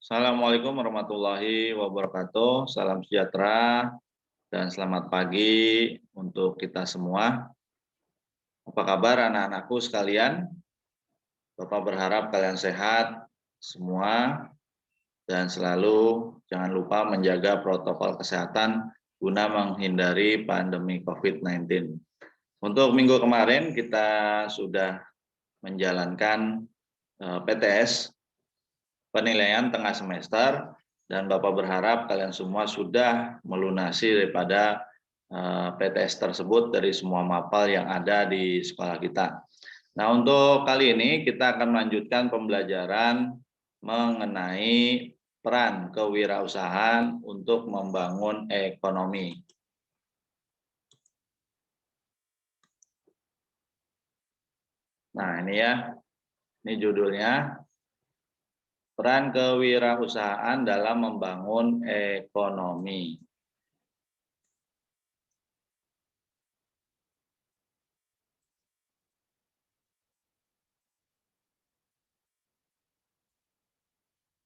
Assalamualaikum warahmatullahi wabarakatuh. Salam sejahtera dan selamat pagi untuk kita semua. Apa kabar anak-anakku sekalian? Bapak berharap kalian sehat semua dan selalu jangan lupa menjaga protokol kesehatan guna menghindari pandemi COVID-19. Untuk minggu kemarin kita sudah menjalankan PTS, penilaian tengah semester, dan Bapak berharap kalian semua sudah melunasi daripada PTS tersebut dari semua mapel yang ada di sekolah kita. Nah, untuk kali ini kita akan melanjutkan pembelajaran mengenai peran kewirausahaan untuk membangun ekonomi. Nah, ini ya, ini judulnya. Peran kewirausahaan dalam membangun ekonomi.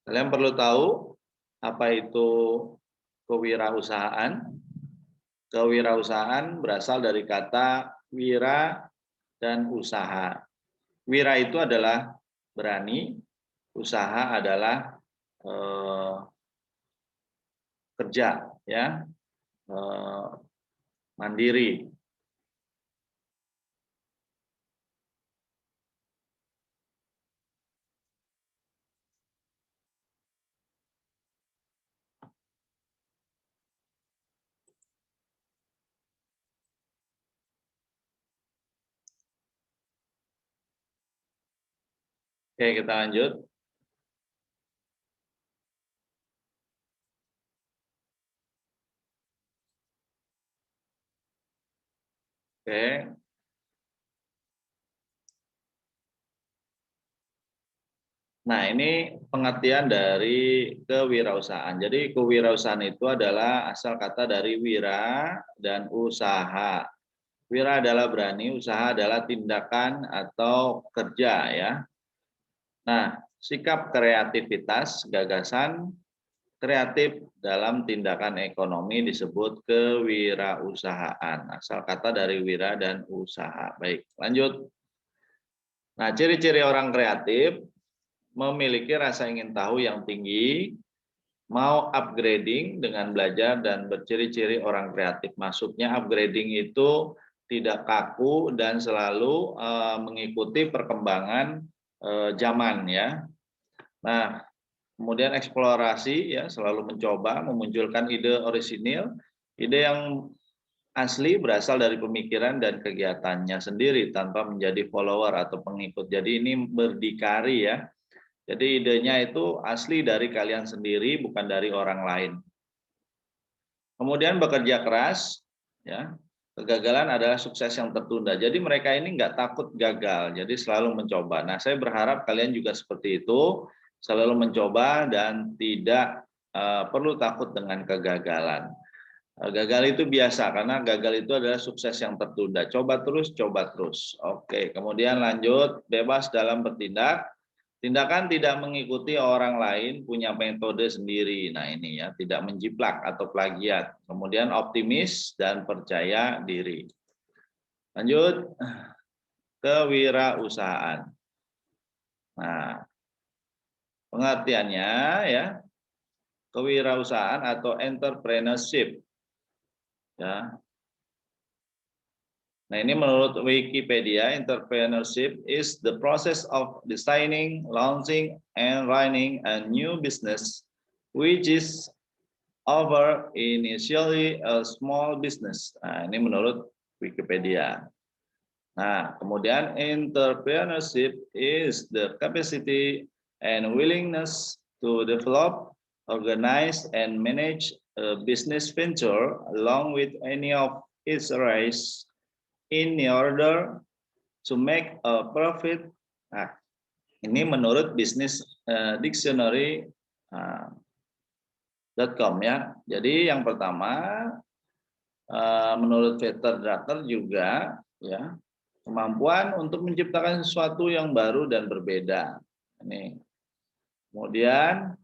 Kalian perlu tahu apa itu kewirausahaan? Kewirausahaan berasal dari kata wira dan usaha. Wira itu adalah berani, usaha adalah kerja, ya, mandiri. Oke, kita lanjut. Oke. Nah, ini pengertian dari kewirausahaan. Jadi kewirausahaan itu adalah asal kata dari wira dan usaha. Wira adalah berani, usaha adalah tindakan atau kerja, ya. Nah, sikap kreativitas, gagasan kreatif dalam tindakan ekonomi disebut kewirausahaan. Asal kata dari wira dan usaha. Baik, lanjut. Nah, ciri-ciri orang kreatif memiliki rasa ingin tahu yang tinggi, mau upgrading dengan belajar, dan berciri-ciri orang kreatif. Maksudnya upgrading itu tidak kaku dan selalu mengikuti perkembangan zaman, ya. Nah, kemudian eksplorasi, ya, selalu mencoba memunculkan ide orisinil, ide yang asli berasal dari pemikiran dan kegiatannya sendiri tanpa menjadi follower atau pengikut. Jadi ini berdikari, ya. Jadi idenya itu asli dari kalian sendiri, bukan dari orang lain. Kemudian bekerja keras, ya. Kegagalan adalah sukses yang tertunda. Jadi mereka ini nggak takut gagal, jadi selalu mencoba. Nah, saya berharap kalian juga seperti itu, selalu mencoba dan tidak perlu takut dengan kegagalan. Gagal itu biasa, karena gagal itu adalah sukses yang tertunda. Coba terus, coba terus. Oke, kemudian lanjut, bebas dalam bertindak. Tindakan tidak mengikuti orang lain, punya metode sendiri. Nah, ini ya, tidak menjiplak atau plagiat. Kemudian optimis dan percaya diri. Lanjut, kewirausahaan. Nah, pengertiannya, ya, kewirausahaan atau entrepreneurship, ya. Nah, ini menurut Wikipedia, entrepreneurship is the process of designing, launching, and running a new business, which is over initially a small business. Nah, ini menurut Wikipedia. Nah, kemudian entrepreneurship is the capacity and willingness to develop, organize, and manage a business venture along with any of its rights in order to make a profit. Nah, ini menurut Business Dictionary .com, ya. Jadi yang pertama, menurut Peter Drucker juga, ya, kemampuan untuk menciptakan sesuatu yang baru dan berbeda. Ini. Kemudian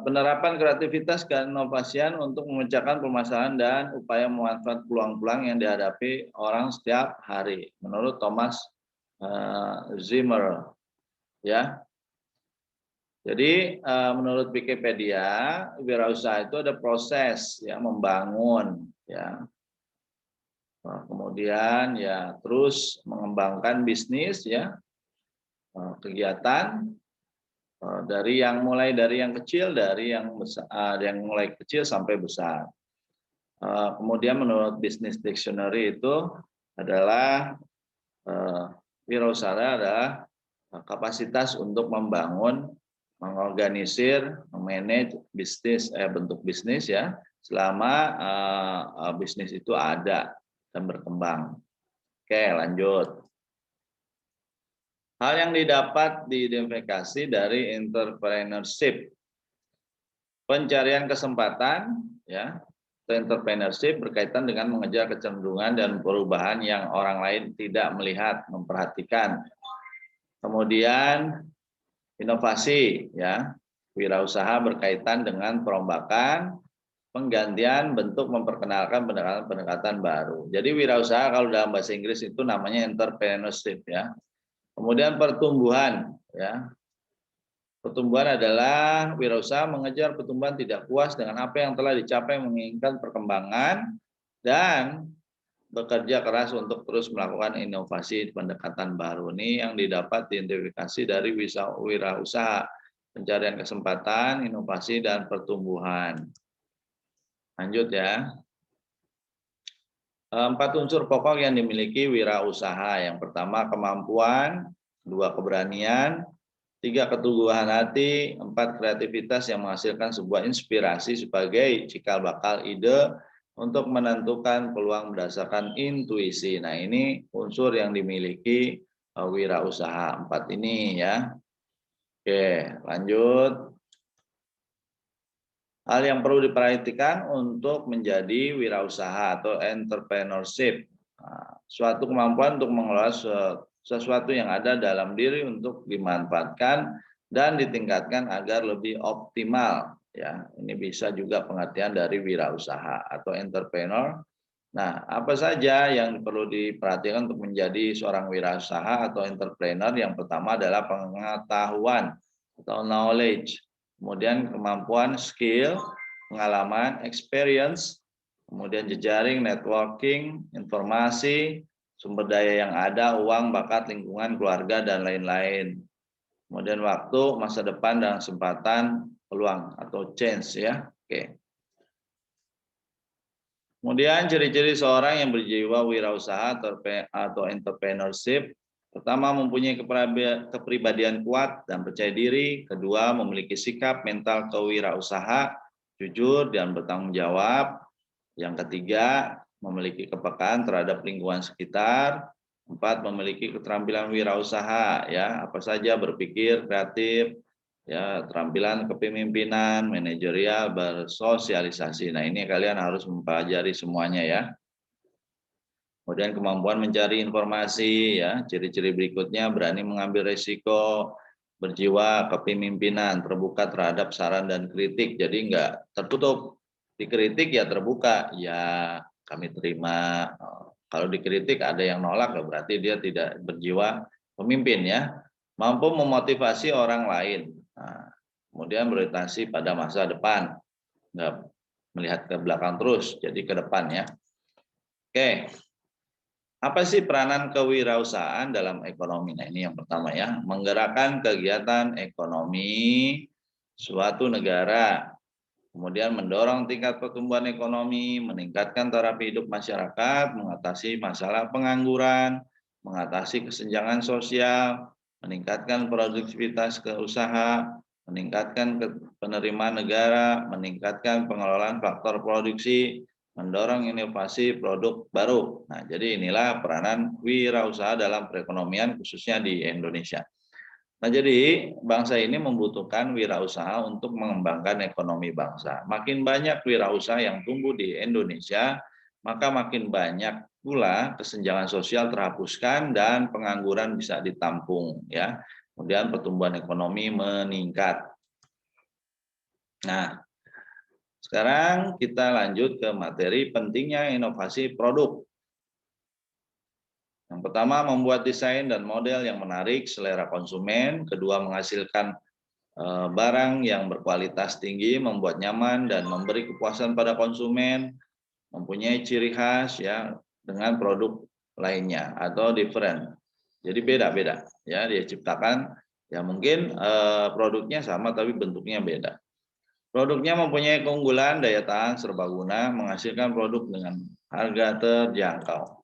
Penerapan kreativitas dan inovasian untuk memecahkan permasalahan dan upaya memanfaatkan peluang-peluang yang dihadapi orang setiap hari, menurut Thomas Zimmer. Ya, jadi menurut Wikipedia, wirausaha itu ada proses ya membangun, ya, kemudian ya terus mengembangkan bisnis, ya, kegiatan. Dari yang mulai dari yang kecil, dari yang besar, yang mulai kecil sampai besar. Kemudian menurut Business Dictionary itu adalah wirausaha adalah kapasitas untuk membangun, mengorganisir, memanage bisnis, bentuk bisnis ya, selama bisnis itu ada dan berkembang. Oke, lanjut. Hal yang didapat diidentifikasi dari entrepreneurship. Pencarian kesempatan, ya, entrepreneurship berkaitan dengan mengejar kecenderungan dan perubahan yang orang lain tidak melihat, memperhatikan. Kemudian inovasi, ya, wirausaha berkaitan dengan perombakan, penggantian bentuk, memperkenalkan pendekatan-pendekatan baru. Jadi wirausaha kalau dalam bahasa Inggris itu namanya entrepreneurship, ya. Kemudian pertumbuhan, ya. Pertumbuhan adalah wirausaha mengejar pertumbuhan tidak puas dengan apa yang telah dicapai, menginginkan perkembangan dan bekerja keras untuk terus melakukan inovasi pendekatan baru. Ini yang didapat diidentifikasi dari wirausaha, pencarian kesempatan, inovasi dan pertumbuhan. Lanjut ya. 4 unsur pokok yang dimiliki wirausaha. Yang pertama kemampuan, 2 keberanian, 3 keteguhan hati, 4 kreativitas yang menghasilkan sebuah inspirasi sebagai cikal bakal ide untuk menentukan peluang berdasarkan intuisi. Nah, ini unsur yang dimiliki wirausaha 4 ini ya. Oke, lanjut. Hal yang perlu diperhatikan untuk menjadi wirausaha atau entrepreneurship. Suatu kemampuan untuk mengelola sesuatu yang ada dalam diri untuk dimanfaatkan dan ditingkatkan agar lebih optimal. Ya, ini bisa juga pengertian dari wirausaha atau entrepreneur. Nah, apa saja yang perlu diperhatikan untuk menjadi seorang wirausaha atau entrepreneur? Yang pertama adalah pengetahuan atau knowledge. Kemudian kemampuan, skill, pengalaman, experience, kemudian jejaring, networking, informasi, sumber daya yang ada, uang, bakat, lingkungan, keluarga, dan lain-lain. Kemudian waktu, masa depan, dan kesempatan, peluang atau chance ya. Oke. Kemudian ciri-ciri seorang yang berjiwa wirausaha atau entrepreneurship. Pertama, mempunyai kepribadian kuat dan percaya diri. Kedua, memiliki sikap mental kewirausaha, jujur dan bertanggung jawab. Yang ketiga, memiliki kepekaan terhadap lingkungan sekitar. 4, memiliki keterampilan wirausaha, ya, apa saja berpikir kreatif, ya, keterampilan kepemimpinan, manajerial, bersosialisasi. Nah, ini kalian harus mempelajari semuanya ya. Kemudian kemampuan mencari informasi, ya, ciri-ciri berikutnya berani mengambil risiko, berjiwa kepemimpinan, terbuka terhadap saran dan kritik. Jadi enggak tertutup, dikritik ya terbuka, ya kami terima. Kalau dikritik ada yang nolak, berarti dia tidak berjiwa pemimpin ya. Mampu memotivasi orang lain. Nah, kemudian berorientasi pada masa depan, enggak melihat ke belakang terus, jadi ke depan ya. Oke. Apa sih peranan kewirausahaan dalam ekonomi? Nah, ini yang pertama ya, menggerakkan kegiatan ekonomi suatu negara, kemudian mendorong tingkat pertumbuhan ekonomi, meningkatkan taraf hidup masyarakat, mengatasi masalah pengangguran, mengatasi kesenjangan sosial, meningkatkan produktivitas keusaha, meningkatkan penerimaan negara, meningkatkan pengelolaan faktor produksi, mendorong inovasi produk baru. Nah, jadi inilah peranan wirausaha dalam perekonomian khususnya di Indonesia. Nah, jadi bangsa ini membutuhkan wirausaha untuk mengembangkan ekonomi bangsa. Makin banyak wirausaha yang tumbuh di Indonesia, maka makin banyak pula kesenjangan sosial terhapuskan dan pengangguran bisa ditampung ya. Kemudian pertumbuhan ekonomi meningkat. Nah, sekarang kita lanjut ke materi pentingnya inovasi produk. Yang pertama, membuat desain dan model yang menarik selera konsumen. Kedua, menghasilkan barang yang berkualitas tinggi, membuat nyaman dan memberi kepuasan pada konsumen, mempunyai ciri khas ya dengan produk lainnya atau different. Jadi beda-beda ya, dia ciptakan ya mungkin produknya sama tapi bentuknya beda. Produknya mempunyai keunggulan, daya tahan serbaguna, menghasilkan produk dengan harga terjangkau.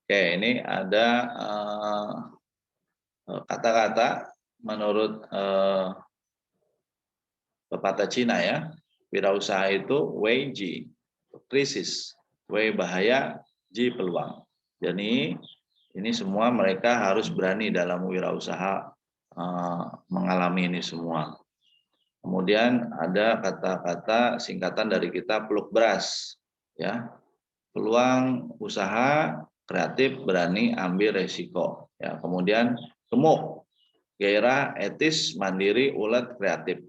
Oke, ini ada kata-kata menurut pepatah Cina ya. Wirausaha itu Wei Ji, krisis, Wei bahaya, Ji peluang. Jadi ini semua mereka harus berani dalam wirausaha mengalami ini semua. Kemudian ada kata-kata singkatan dari kita peluk beras, ya. Peluang usaha kreatif, berani ambil resiko. Ya, kemudian gemuk, gairah, etis, mandiri, ulet, kreatif.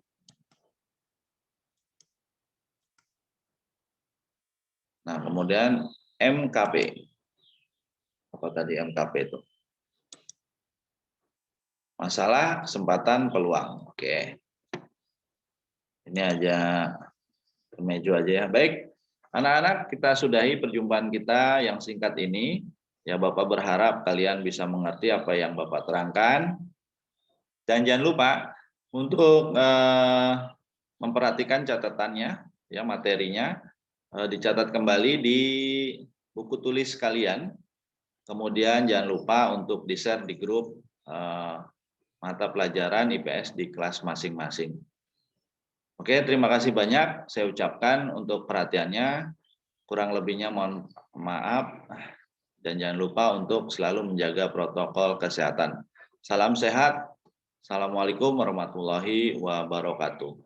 Nah, kemudian MKP. Apa tadi MKP itu? Masalah, kesempatan, peluang. Oke. Ini aja kemeju aja ya. Baik, anak-anak, kita sudahi perjumpaan kita yang singkat ini. Ya, Bapak berharap kalian bisa mengerti apa yang Bapak terangkan. Dan jangan lupa untuk memperhatikan catatannya, ya materinya, dicatat kembali di buku tulis kalian. Kemudian jangan lupa untuk di-share di grup mata pelajaran IPS di kelas masing-masing. Oke, terima kasih banyak saya ucapkan untuk perhatiannya. Kurang lebihnya mohon maaf. Dan jangan lupa untuk selalu menjaga protokol kesehatan. Salam sehat. Assalamualaikum warahmatullahi wabarakatuh.